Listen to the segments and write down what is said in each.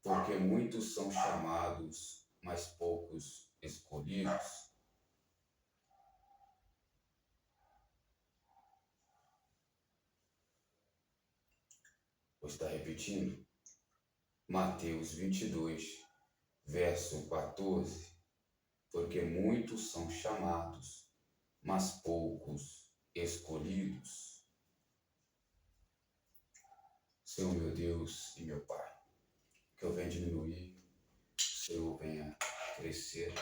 Porque muitos são chamados, mas poucos escolhidos. Vou estar repetindo. Mateus 22, verso 14. Porque muitos são chamados, mas poucos escolhidos. Senhor meu Deus e meu Pai, que eu venha diminuir, o Senhor venha crescer,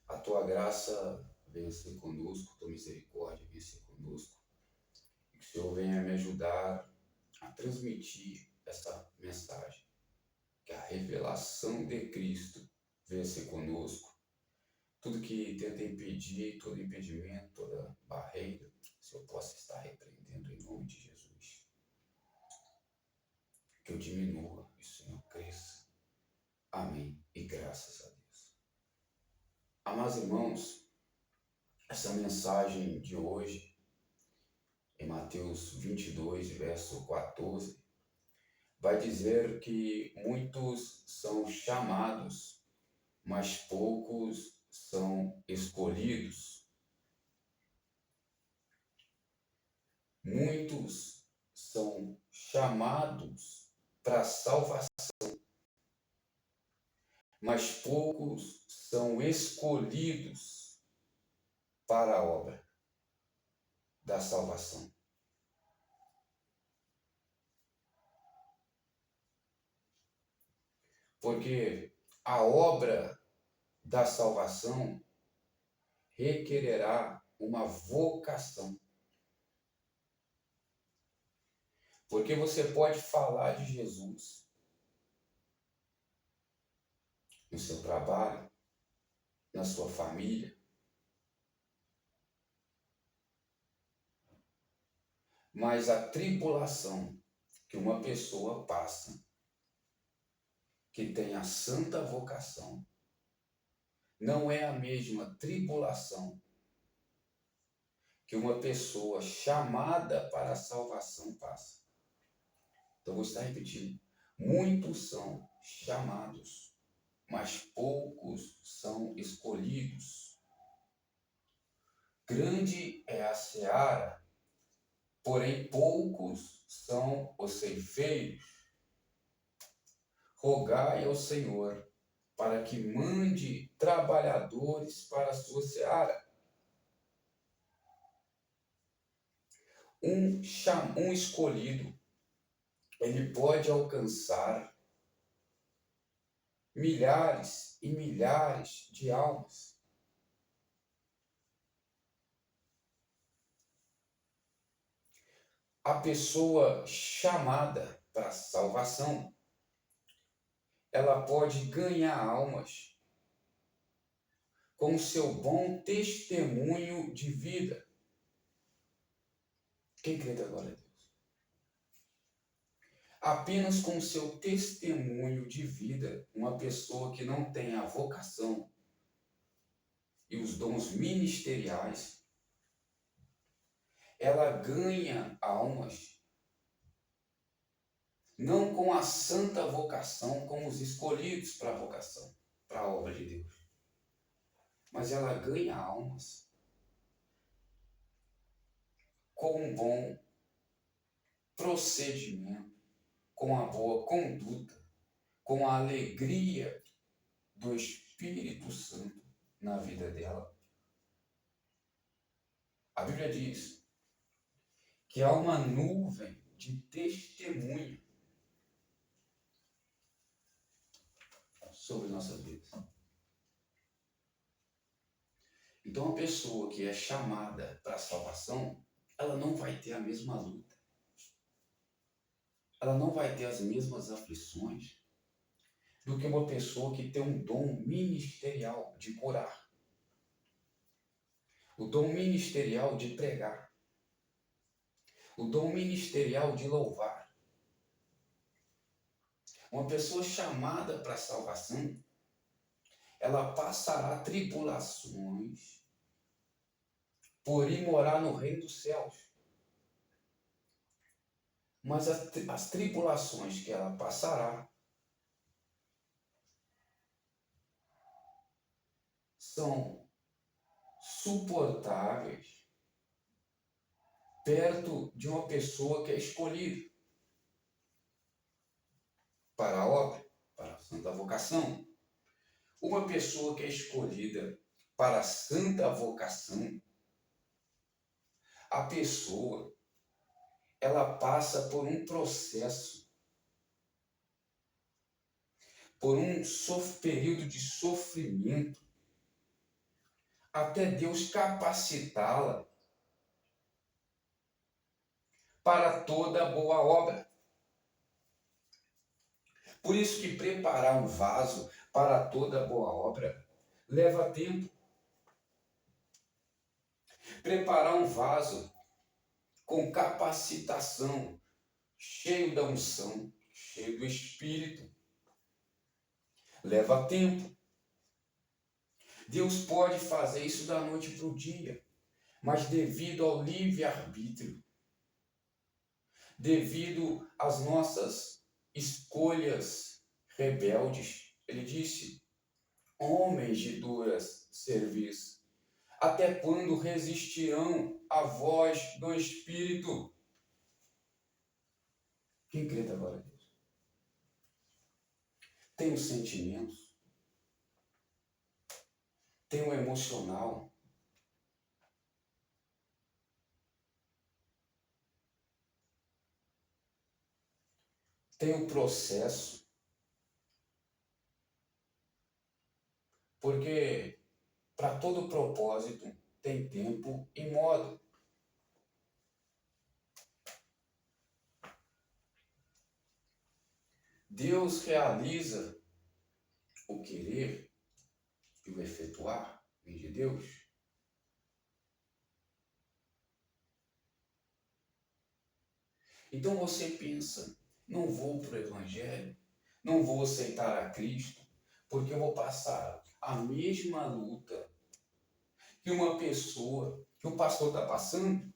a Tua graça venha ser conosco, Tua misericórdia venha ser conosco, e que o Senhor venha me ajudar a transmitir essa mensagem, que a revelação de Cristo venha ser conosco. Tudo que tenta impedir, todo impedimento, toda barreira, o Senhor possa estar repreendendo em nome de Jesus. Que eu diminua e o Senhor cresça. Amém. E graças a Deus. Amados irmãos, essa mensagem de hoje, em Mateus 22, verso 14, vai dizer que muitos são chamados, mas poucos são escolhidos. Muitos são chamados para a salvação, mas poucos são escolhidos para a obra da salvação. Porque a obra da salvação requererá uma vocação. Porque você pode falar de Jesus no seu trabalho, na sua família, mas a tribulação que uma pessoa passa, que tem a santa vocação, não é a mesma tribulação que uma pessoa chamada para a salvação passa. Então, vou estar repetindo. Muitos são chamados, mas poucos são escolhidos. Grande é a seara, porém poucos são os ceifeiros. Rogai ao Senhor para que mande trabalhadores para a sua seara. Um escolhido, ele pode alcançar milhares e milhares de almas. A pessoa chamada para a salvação, ela pode ganhar almas com o seu bom testemunho de vida. Quem crê da glória a Deus? Apenas com o seu testemunho de vida, uma pessoa que não tem a vocação e os dons ministeriais, ela ganha almas, não com a santa vocação, com os escolhidos para a vocação, para a obra de Deus, mas ela ganha almas com um bom procedimento, com a boa conduta, com a alegria do Espírito Santo na vida dela. A Bíblia diz que há uma nuvem de testemunha sobre nossas vidas. Então, a pessoa que é chamada para a salvação, ela não vai ter a mesma luta. Ela não vai ter as mesmas aflições do que uma pessoa que tem um dom ministerial de curar. O dom ministerial de pregar. O dom ministerial de louvar. Uma pessoa chamada para a salvação, ela passará tribulações por ir morar no reino dos céus. Mas as tribulações que ela passará são suportáveis perto de uma pessoa que é escolhida para a obra, para a santa vocação. Uma pessoa que é escolhida para a santa vocação, a pessoa, ela passa por um processo, por um período de sofrimento, até Deus capacitá-la para toda boa obra. Por isso que preparar um vaso para toda boa obra leva tempo. Preparar um vaso com capacitação, cheio da unção, cheio do Espírito, leva tempo. Deus pode fazer isso da noite para o dia, mas devido ao livre-arbítrio, devido às nossas escolhas rebeldes, ele disse, homens de duras serviço, até quando resistirão à voz do Espírito? Quem crê da glória a Deus? Tem os sentimentos, tem o emocional, tem o processo, porque para todo propósito tem tempo e modo. Deus realiza o querer e o efetuar, vem de Deus. Então você pensa, não vou para o Evangelho, não vou aceitar a Cristo, porque eu vou passar a mesma luta que uma pessoa, que o pastor está passando.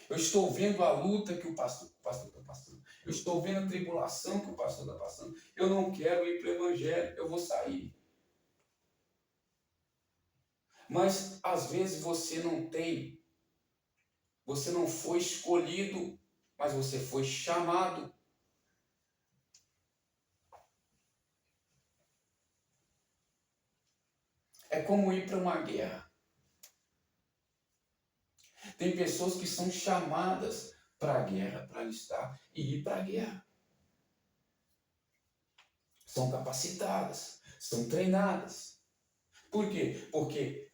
Eu estou vendo a luta que o pastor está passando. Eu estou vendo a tribulação que o pastor está passando. Eu não quero ir para o Evangelho, eu vou sair. Mas às vezes você não foi escolhido, mas você foi chamado. É como ir para uma guerra. Tem pessoas que são chamadas para a guerra, para alistar e ir para a guerra. São capacitadas, são treinadas. Por quê? Porque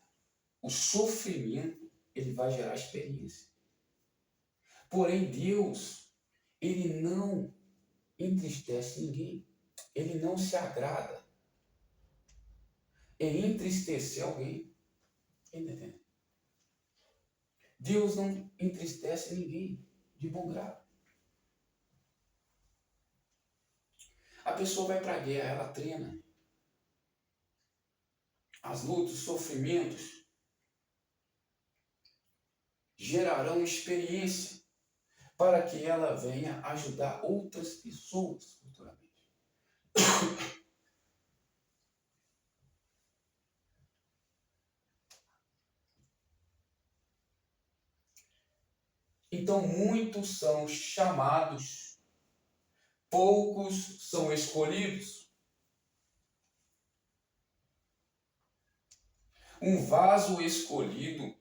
o sofrimento, ele vai gerar experiência. Porém, Deus, ele não entristece ninguém. Ele não se agrada em entristecer alguém. Entendeu? Deus não entristece ninguém de bom grado. A pessoa vai para a guerra, ela treina. As lutas, os sofrimentos gerarão experiência para que ela venha ajudar outras pessoas futuramente. Então, muitos são chamados, poucos são escolhidos. Um vaso escolhido,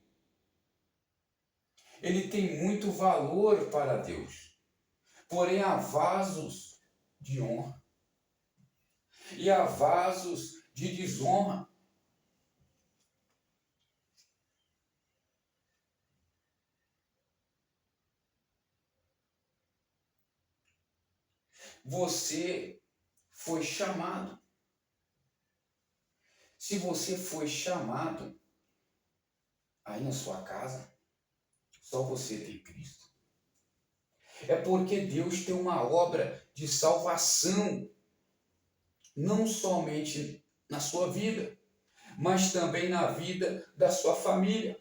ele tem muito valor para Deus. Porém, há vasos de honra e há vasos de desonra. Você foi chamado. Se você foi chamado, aí na sua casa, só você tem Cristo. É porque Deus tem uma obra de salvação, não somente na sua vida, mas também na vida da sua família.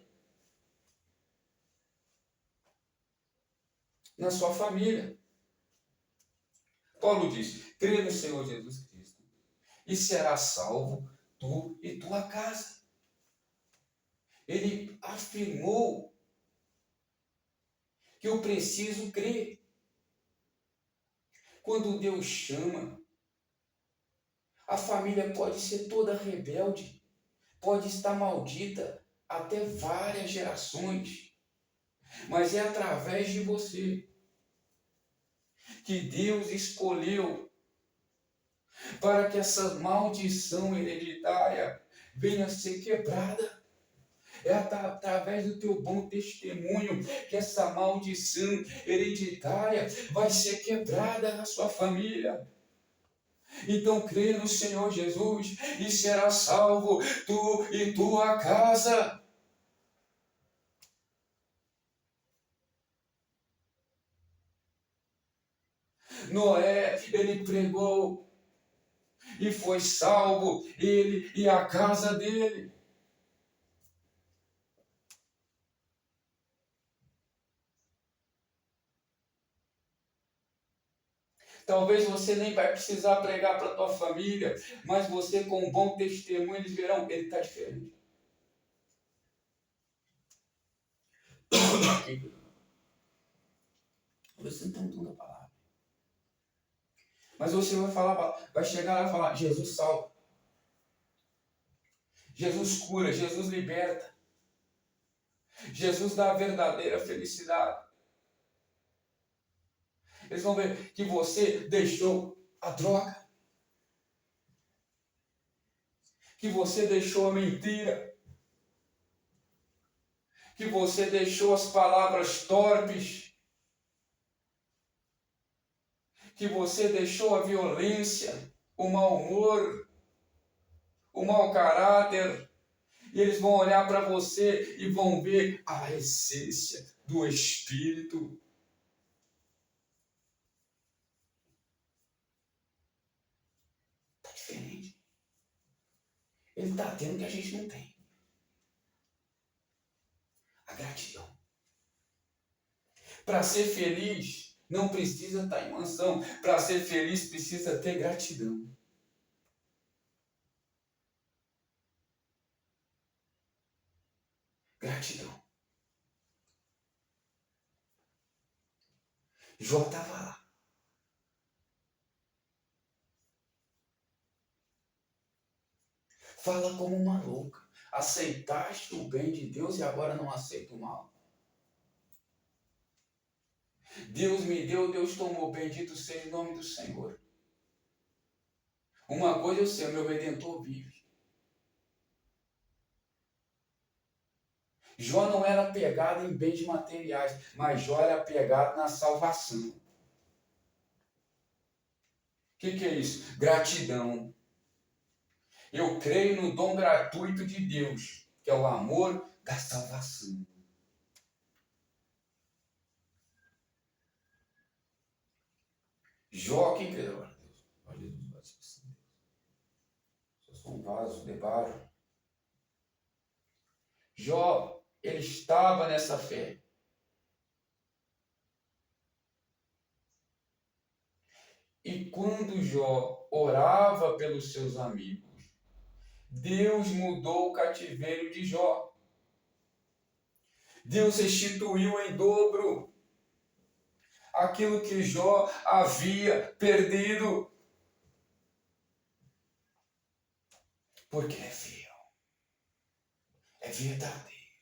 Na sua família. Paulo diz, crê no Senhor Jesus Cristo e será salvo tu e tua casa. Ele afirmou que eu preciso crer. Quando Deus chama, a família pode ser toda rebelde, pode estar maldita até várias gerações, mas é através de você que Deus escolheu para que essa maldição hereditária venha a ser quebrada. É através do teu bom testemunho que essa maldição hereditária vai ser quebrada na sua família. Então crê no Senhor Jesus e será salvo tu e tua casa. Noé, ele pregou e foi salvo, ele e a casa dele. Talvez você nem vai precisar pregar para a tua família, mas você com um bom testemunho, eles verão, ele está diferente. Você não tem um dom da palavra. Mas você vai chegar lá e falar, Jesus salva. Jesus cura, Jesus liberta. Jesus dá a verdadeira felicidade. Eles vão ver que você deixou a droga. Que você deixou a mentira. Que você deixou as palavras torpes. Que você deixou a violência, o mau humor, o mau caráter. E eles vão olhar para você e vão ver a essência do Espírito. Está diferente. Ele está tendo o que a gente não tem. A gratidão. Para ser feliz, não precisa estar em mansão. Para ser feliz, precisa ter gratidão. Gratidão. Jó estava lá. Fala como uma louca. Aceitaste o bem de Deus e agora não aceita o mal. Deus me deu, Deus tomou. Bendito seja o nome do Senhor. Uma coisa eu sei, o meu Redentor vive. Jó não era apegado em bens materiais, mas Jó era apegado na salvação. O que é isso? Gratidão. Eu creio no dom gratuito de Deus, que é o amor da salvação. Jó, quem crê? Glória a Deus. Glória a Deus. Eu sou um vaso de barro. Jó, ele estava nessa fé. E quando Jó orava pelos seus amigos, Deus mudou o cativeiro de Jó. Deus restituiu em dobro aquilo que Jó havia perdido. Porque é fiel. É verdadeiro.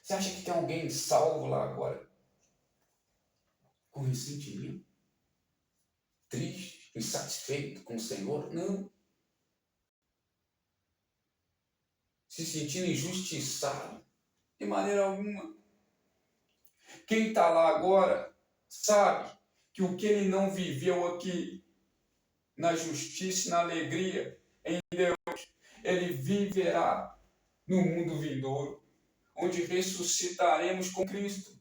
Você acha que tem alguém salvo lá agora? Com ressentimento? Triste? Insatisfeito com o Senhor? Não. Se sentindo injustiçado? De maneira alguma. Quem está lá agora sabe que o que ele não viveu aqui, na justiça e na alegria em Deus, ele viverá no mundo vindouro, onde ressuscitaremos com Cristo.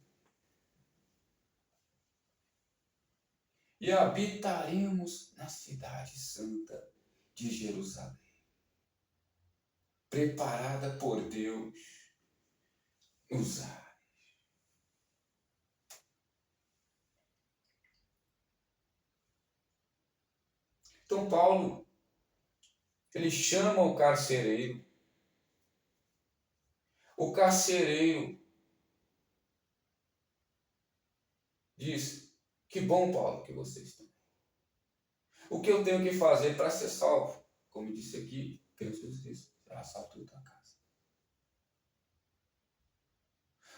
E habitaremos na cidade santa de Jerusalém, preparada por Deus nos ares. Então Paulo, ele chama o carcereiro. O carcereiro diz: que bom, Paulo, que vocês estão. O que eu tenho que fazer para ser salvo? Como disse aqui, Jesus disse: será salvo toda a casa.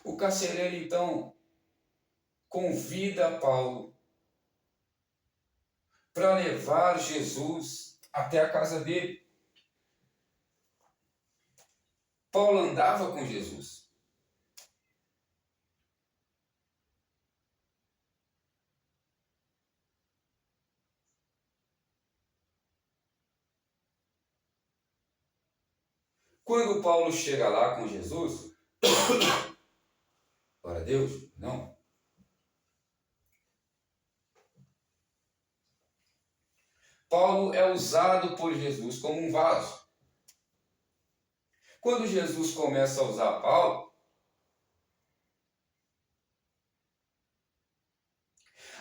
O carcereiro, então, convida Paulo para levar Jesus até a casa dele. Paulo andava com Jesus. Quando Paulo chega lá com Jesus, glória a Deus, não. Paulo é usado por Jesus como um vaso. Quando Jesus começa a usar Paulo,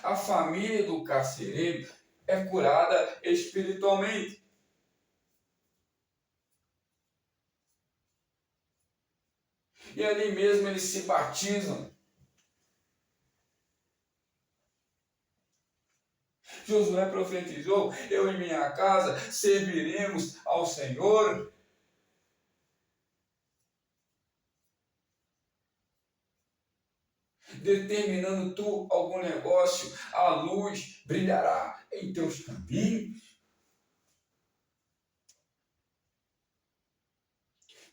a família do carcereiro é curada espiritualmente. E ali mesmo eles se batizam. Josué profetizou: eu e minha casa serviremos ao Senhor. Determinando tu algum negócio, a luz brilhará em teus caminhos.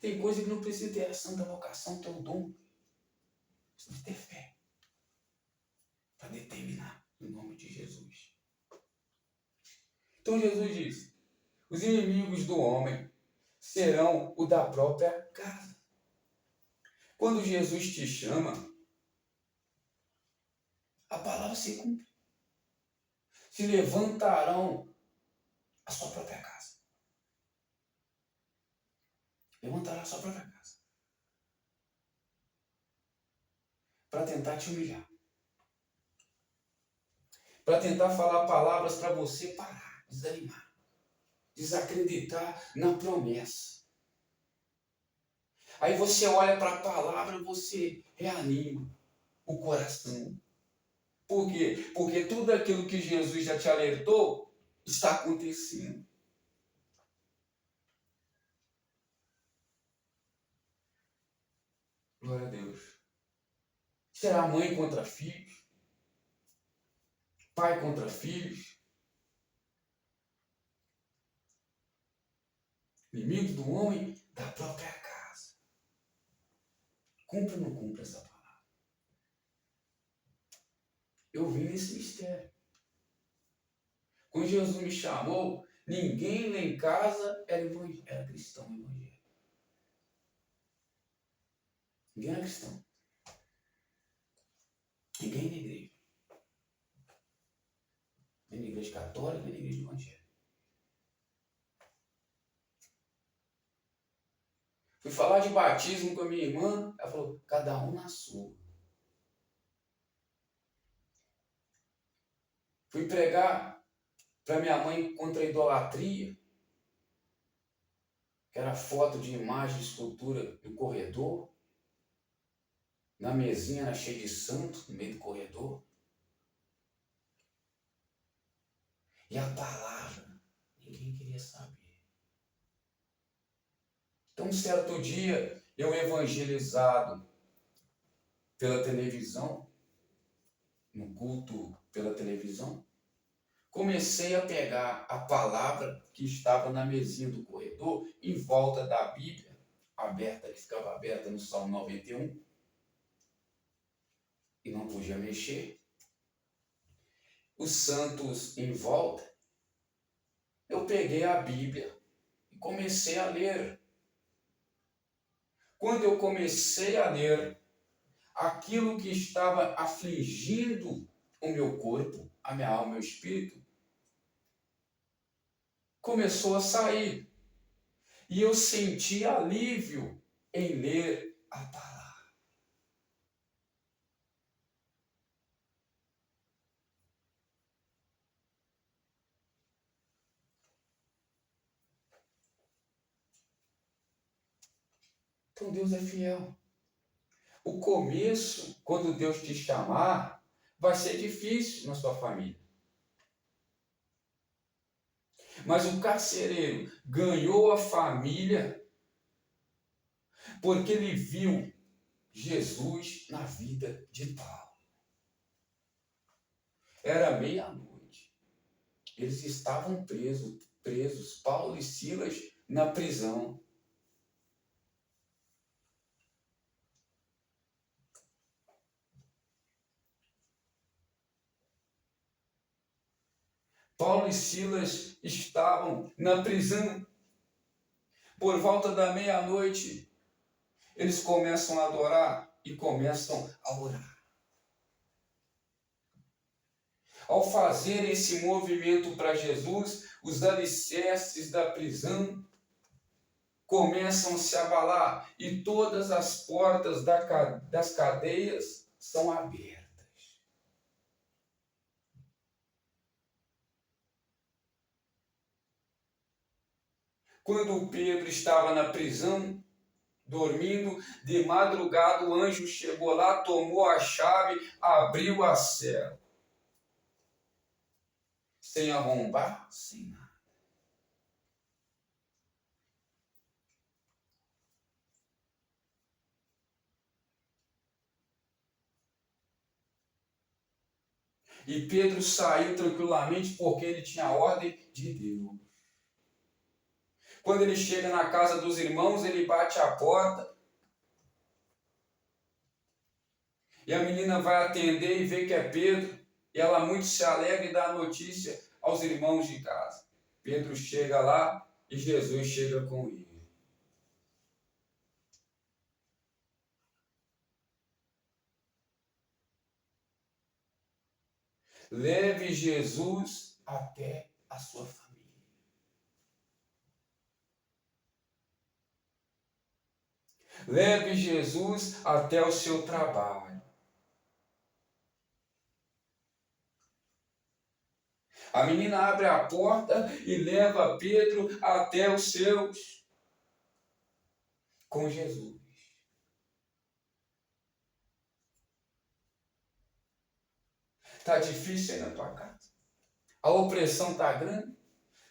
Tem coisa que não precisa ter a santa vocação, teu dom. Precisa ter fé para determinar, em nome de Jesus. Então Jesus diz: os inimigos do homem serão o da própria casa. Quando Jesus te chama, a palavra se cumpre. Se levantarão a sua própria casa. Levantará a sua própria casa. Para tentar te humilhar. Para tentar falar palavras para você parar, desanimar. Desacreditar na promessa. Aí você olha para a palavra e você reanima o coração. Por quê? Porque tudo aquilo que Jesus já te alertou está acontecendo. Glória a Deus. Será mãe contra filhos? Pai contra filhos? Inimigos do homem da própria casa. Cumpre ou não cumpre essa palavra? Eu vim nesse mistério. Quando Jesus me chamou, ninguém lá em casa era cristão evangélico. Ninguém era cristão. Ninguém na igreja. Nem na igreja católica, nem na igreja evangélica. Fui falar de batismo com a minha irmã, ela falou: cada um na sua. Fui pregar para minha mãe contra a idolatria, que era foto de imagem de escultura no corredor. Na mesinha era cheio de santos no meio do corredor. E a palavra, ninguém queria saber. Então, um certo dia, eu evangelizado pela televisão, no culto pela televisão, comecei a pegar a palavra que estava na mesinha do corredor, em volta da Bíblia, aberta, que ficava aberta no Salmo 91, e não podia mexer. Os santos em volta, eu peguei a Bíblia e comecei a ler. Quando eu comecei a ler, aquilo que estava afligindo o meu corpo, a minha alma, o meu espírito, começou a sair. E eu senti alívio em ler a palavra. Então Deus é fiel. O começo, quando Deus te chamar, vai ser difícil na sua família. Mas o carcereiro ganhou a família porque ele viu Jesus na vida de Paulo. Era meia-noite. Eles estavam presos, Paulo e Silas na prisão. Paulo e Silas estavam na prisão. Por volta da meia-noite, eles começam a adorar e começam a orar. Ao fazer esse movimento para Jesus, os alicerces da prisão começam a se abalar e todas as portas das cadeias são abertas. Quando Pedro estava na prisão, dormindo, de madrugada o anjo chegou lá, tomou a chave, abriu a cela. Sem arrombar, sem nada. E Pedro saiu tranquilamente porque ele tinha a ordem de Deus. Quando ele chega na casa dos irmãos, ele bate a porta. E a menina vai atender e vê que é Pedro. E ela muito se alegra e dá a notícia aos irmãos de casa. Pedro chega lá e Jesus chega com ele. Leve Jesus até a sua família. Leve Jesus até o seu trabalho. A menina abre a porta e leva Pedro até os seus com Jesus. Está difícil aí na tua casa? A opressão está grande?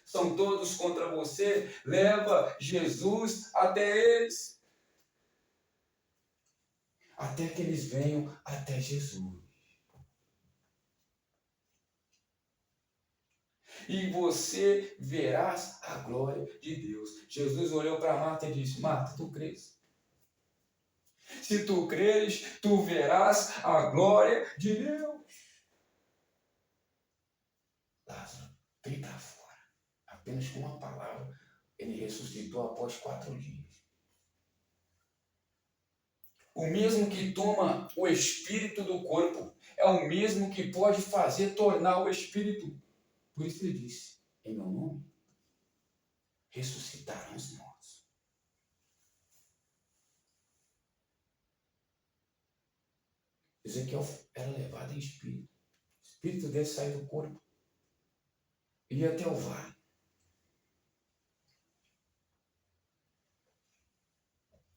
São todos contra você? Leva Jesus até eles. Até que eles venham até Jesus. E você verás a glória de Deus. Jesus olhou para Marta e disse: Marta, tu crês? Se tu creres, tu verás a glória de Deus. Lázaro, vem para fora. Apenas com uma palavra, ele ressuscitou após 4 dias. O mesmo que toma o espírito do corpo é o mesmo que pode fazer tornar o espírito. Por isso ele disse: em meu nome ressuscitarão os mortos. Ezequiel era levado em espírito. O espírito dele saiu do corpo. Ia até o vale.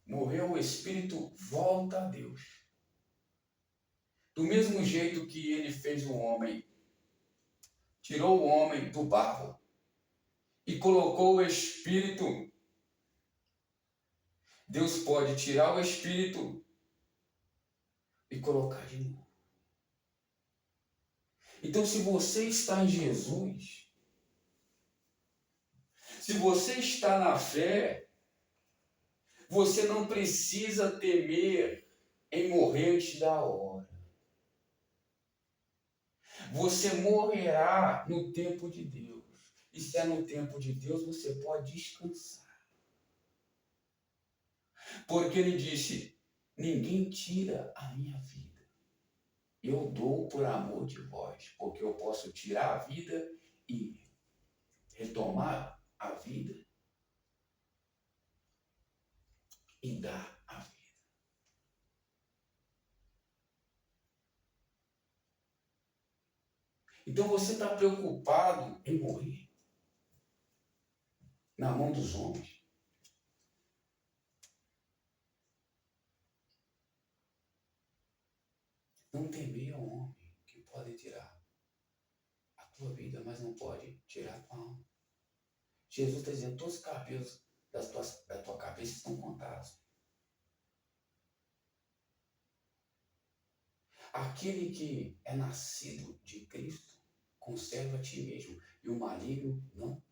Morreu, o espírito volta a Deus. Do mesmo jeito que ele fez o homem, tirou o homem do barro e colocou o espírito. Deus pode tirar o espírito e colocar de novo. Então, se você está em Jesus, se você está na fé, você não precisa temer em morrer antes da hora. Você morrerá no tempo de Deus. E se é no tempo de Deus, você pode descansar. Porque ele disse: ninguém tira a minha vida. Eu dou por amor de vós, porque eu posso tirar a vida e retomar a vida e dar a vida. Então você está preocupado em morrer na mão dos homens. Não temer ao homem que pode tirar a tua vida, mas não pode tirar a tua alma. Jesus está dizendo, todos os cabelos da tua cabeça estão contados. Aquele que é nascido de Cristo, conserva a ti mesmo, e o maligno não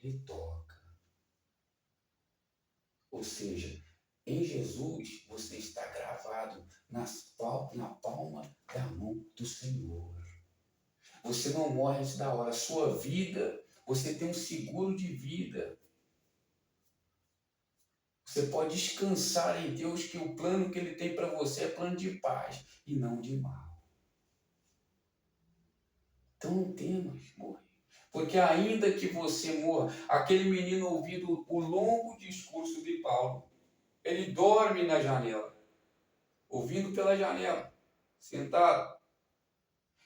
lhe toca. Ou seja, em Jesus você está gravado na palma da mão do Senhor. Você não morre antes da hora. Sua vida, você tem um seguro de vida. Você pode descansar em Deus que o plano que Ele tem para você é plano de paz e não de mal. Então não temas morrer. Porque ainda que você morra, aquele menino ouvindo o longo discurso de Paulo, ele dorme na janela, ouvindo pela janela, sentado.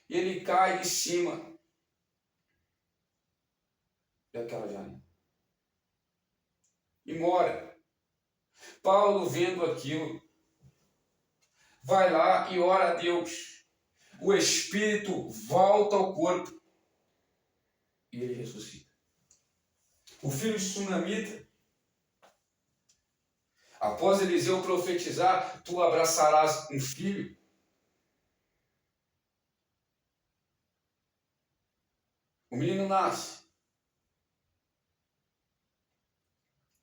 E ele cai de cima daquela janela e mora. Paulo, vendo aquilo, vai lá e ora a Deus. O espírito volta ao corpo e ele ressuscita. O filho de Sunamita, após Eliseu profetizar, tu abraçarás um filho. O menino nasce.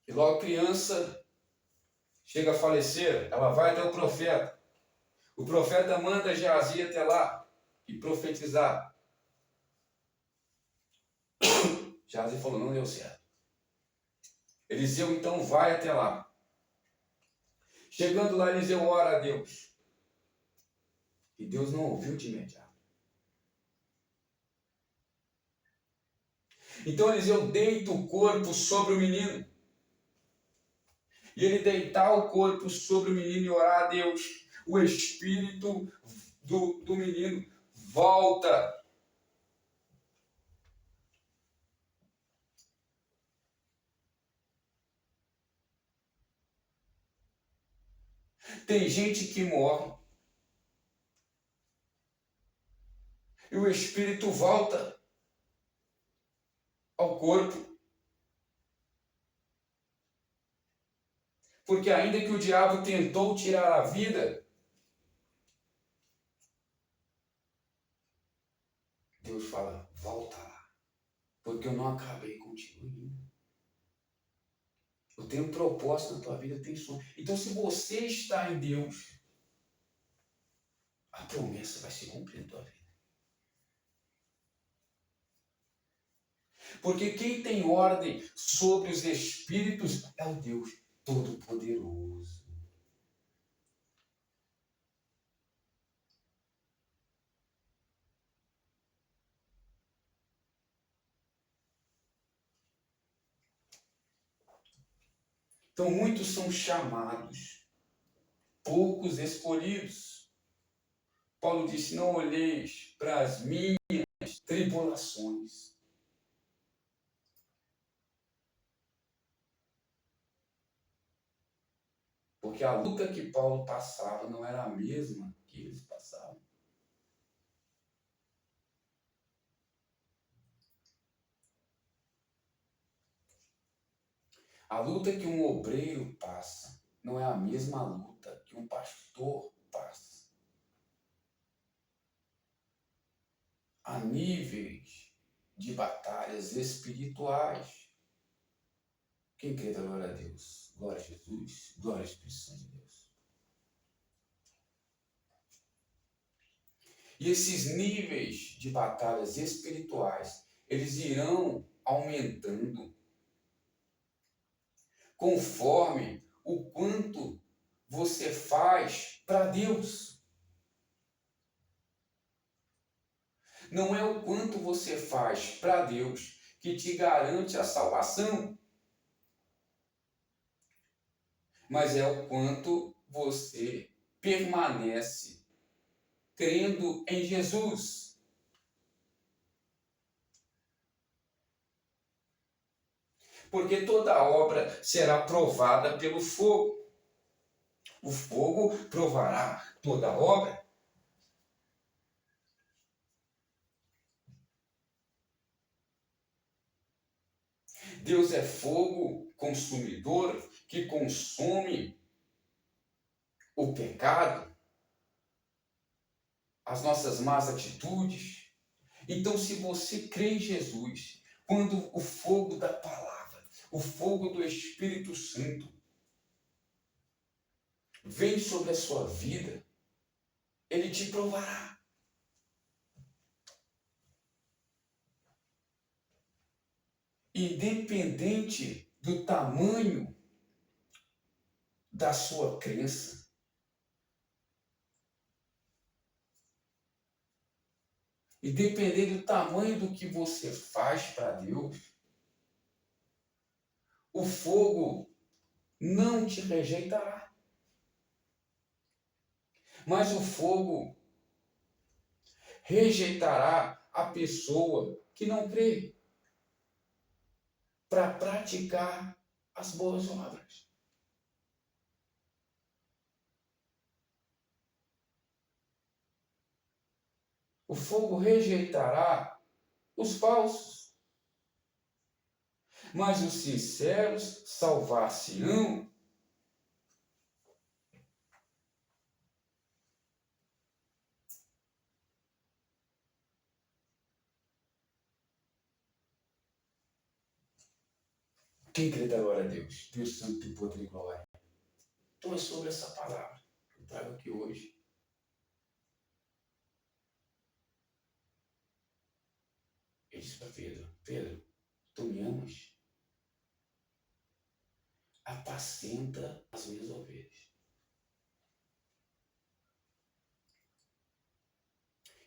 E logo criança chega a falecer, ela vai até o profeta. O profeta manda Geazi até lá e profetizar. Geazi falou, não deu certo. Eliseu então vai até lá. Chegando lá, Eliseu ora a Deus. E Deus não ouviu de imediato. Então Eliseu deita o corpo sobre o menino. E ele deitar o corpo sobre o menino e orar a Deus, o espírito do menino volta. Tem gente que morre e o espírito volta ao corpo. Porque ainda que o diabo tentou tirar a vida, Deus fala, volta lá, porque eu não acabei contigo ainda. Eu tenho um propósito na tua vida, eu tenho sonho. Então, se você está em Deus, a promessa vai se cumprir na tua vida. Porque quem tem ordem sobre os espíritos é o Deus Todo-Poderoso. Então, muitos são chamados, poucos escolhidos. Paulo disse, não olheis para as minhas tribulações. Porque a luta que Paulo passava não era a mesma que eles passavam. A luta que um obreiro passa não é a mesma luta que um pastor passa. Há níveis de batalhas espirituais. Quem crê da glória a Deus? Glória a Jesus, glória ao Espírito Santo de Deus. E esses níveis de batalhas espirituais, eles irão aumentando conforme o quanto você faz para Deus. Não é o quanto você faz para Deus que te garante a salvação, mas é o quanto você permanece crendo em Jesus. Porque toda obra será provada pelo fogo. O fogo provará toda obra. Deus é fogo consumidor que consome o pecado, as nossas más atitudes. Então, se você crê em Jesus, quando o fogo da palavra, o fogo do Espírito Santo vem sobre a sua vida, ele te provará. Independente do tamanho da sua crença, independente do tamanho do que você faz para Deus, o fogo não te rejeitará. Mas o fogo rejeitará a pessoa que não crê para praticar as boas obras. O fogo rejeitará os falsos, mas os sinceros salvar-se-ão. Quem crê da glória a Deus? Deus Santo tem poder e glória. Então é sobre essa palavra que eu trago aqui hoje. Ele disse para Pedro: Pedro, tu me amas? Apacenta as minhas ovelhas.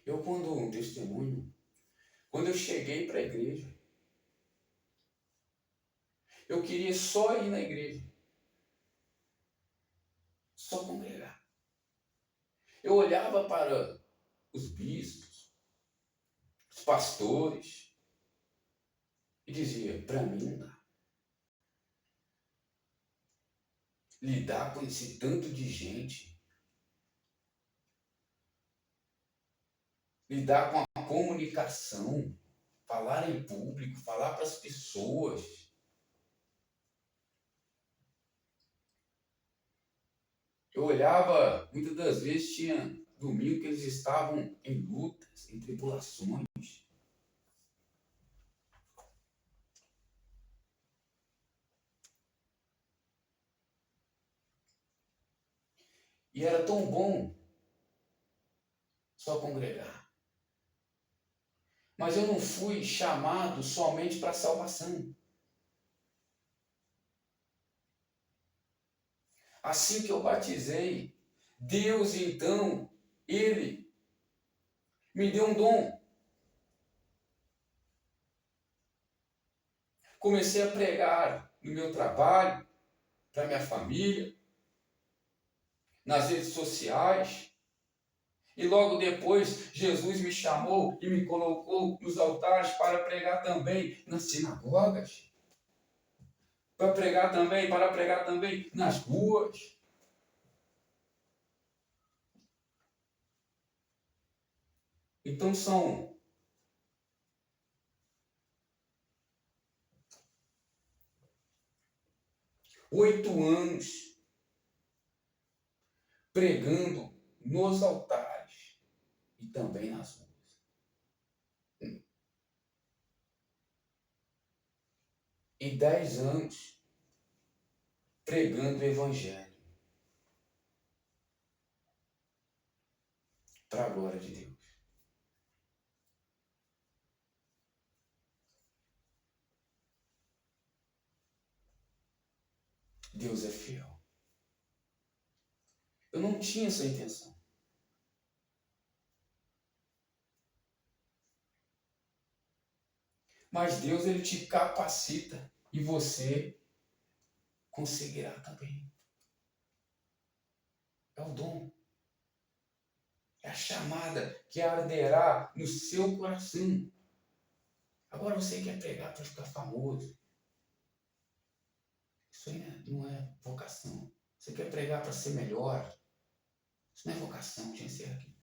Eu, quando um testemunho, quando eu cheguei para a igreja, eu queria só ir na igreja, só congregar. Eu olhava para os bispos, os pastores, e dizia: para mim não dá. Lidar com esse tanto de gente, lidar com a comunicação, falar em público, falar para as pessoas. Eu olhava, muitas das vezes tinha domingo que eles estavam em lutas, em tribulações. E era tão bom só congregar. Mas eu não fui chamado somente para a salvação. Assim que eu batizei, Deus então, Ele me deu um dom. Comecei a pregar no meu trabalho, para minha família, nas redes sociais. E logo depois, Jesus me chamou e me colocou nos altares para pregar também nas sinagogas. Para pregar também nas ruas. Então são 8 anos pregando nos altares e também nas ruas. E 10 anos pregando o Evangelho. Para a glória de Deus. Deus é fiel. Eu não tinha essa intenção. Mas Deus, Ele te capacita e você conseguirá também. É o dom. É a chamada que arderá no seu coração. Agora você quer pregar para ficar famoso. Isso aí não é vocação. Você quer pregar para ser melhor. Isso não é vocação, gente. Aqui.